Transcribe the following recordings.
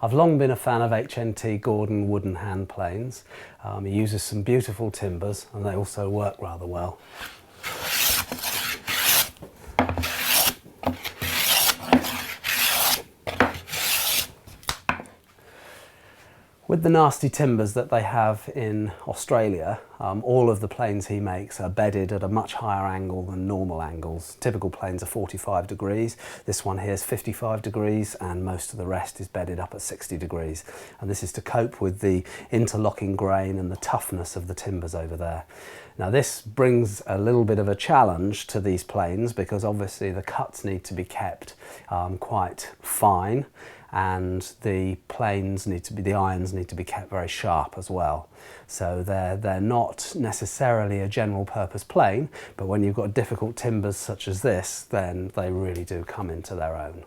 I've long been a fan of H.N.T. Gordon wooden hand planes. He uses some beautiful timbers and they also work rather well. With the nasty timbers that they have in Australia, all of the planes he makes are bedded at a much higher angle than normal angles. Typical planes are 45 degrees, this one here is 55 degrees, and most of the rest is bedded up at 60 degrees. And this is to cope with the interlocking grain and the toughness of the timbers over there. Now this brings a little bit of a challenge to these planes because obviously the cuts need to be kept quite fine, and the planes need to be, the irons need to be kept very sharp as well. So they're not necessarily a general purpose plane, but when you've got difficult timbers such as this, then they really do come into their own.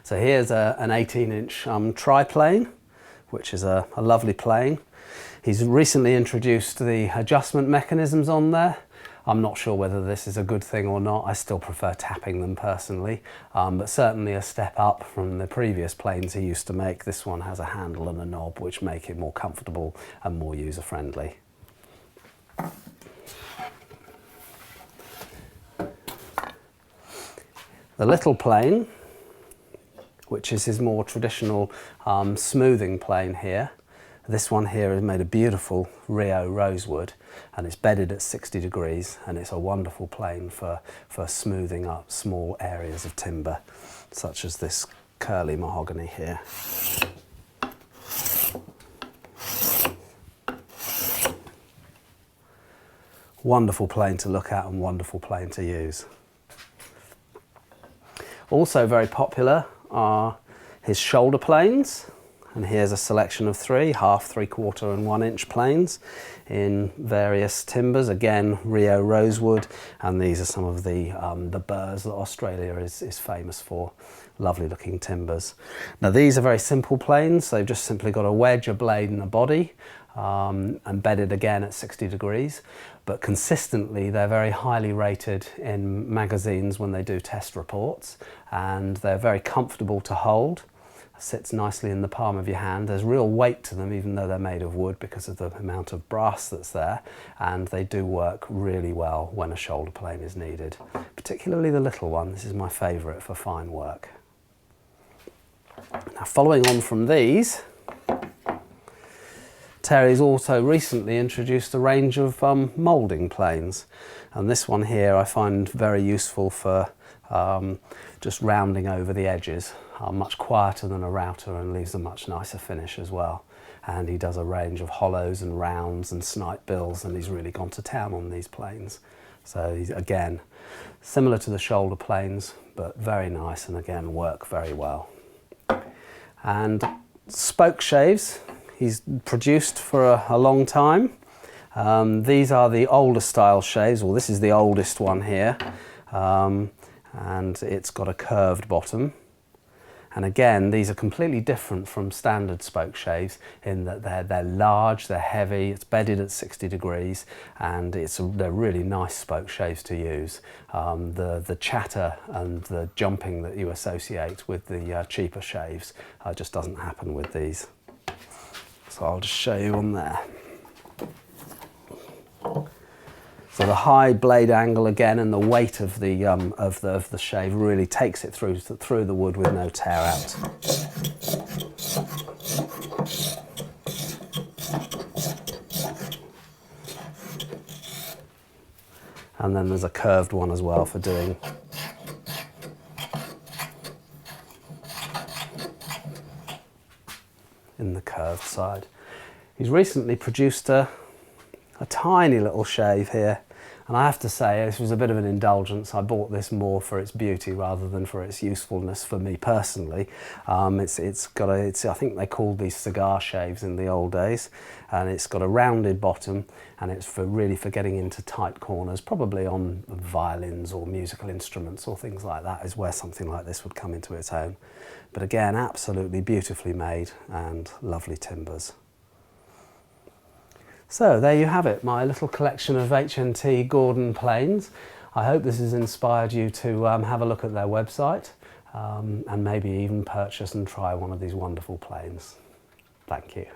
So here's an 18-inch triplane, which is a lovely plane. He's recently introduced the adjustment mechanisms on there. I'm not sure whether this is a good thing or not. I still prefer tapping them personally, but certainly a step up from the previous planes he used to make. This one has a handle and a knob which make it more comfortable and more user-friendly. The little plane, which is his more traditional smoothing plane here. This one here is made of beautiful Rio rosewood and it's bedded at 60 degrees, and it's a wonderful plane for smoothing up small areas of timber, such as this curly mahogany here. Wonderful plane to look at and wonderful plane to use. Also very popular are his shoulder planes. And here's a selection of three, half, 3/4 and 1 inch planes in various timbers. Again, Rio rosewood, and these are some of the burrs that Australia is famous for. Lovely looking timbers. Now these are very simple planes. They've just simply got a wedge, a blade and a body, and bedded again at 60 degrees. But consistently they're very highly rated in magazines when they do test reports, and they're very comfortable to hold. Sits nicely in the palm of your hand. There's real weight to them even though they're made of wood because of the amount of brass that's there, and they do work really well when a shoulder plane is needed. Particularly the little one, this is my favourite for fine work. Now following on from these, Terry's also recently introduced a range of moulding planes, and this one here I find very useful for just rounding over the edges. Much quieter than a router and leaves a much nicer finish as well. And he does a range of hollows and rounds and snipe bills, and he's really gone to town on these planes. So he's, again, similar to the shoulder planes, but very nice, and again work very well. And spoke shaves he's produced for a long time. These are the older style shaves. Well, this is the oldest one here, and it's got a curved bottom. And again, these are completely different from standard spoke shaves in that they're large, they're heavy, it's bedded at 60 degrees, and they're really nice spoke shaves to use. The chatter and the jumping that you associate with the cheaper shaves just doesn't happen with these. So I'll just show you on there. So the high blade angle again, and the weight of the shave really takes it through the wood with no tear out. And then there's a curved one as well for doing in the curved side. He's recently produced a tiny little shave here, and I have to say this was a bit of an indulgence. I bought this more for its beauty rather than for its usefulness for me personally. I think they called these cigar shaves in the old days, and it's got a rounded bottom, and it's really for getting into tight corners, probably on violins or musical instruments or things like that is where something like this would come into its own. But again, absolutely beautifully made and lovely timbers. So there you have it, my little collection of H.N.T. Gordon planes. I hope this has inspired you to have a look at their website. and maybe even purchase and try one of these wonderful planes. Thank you.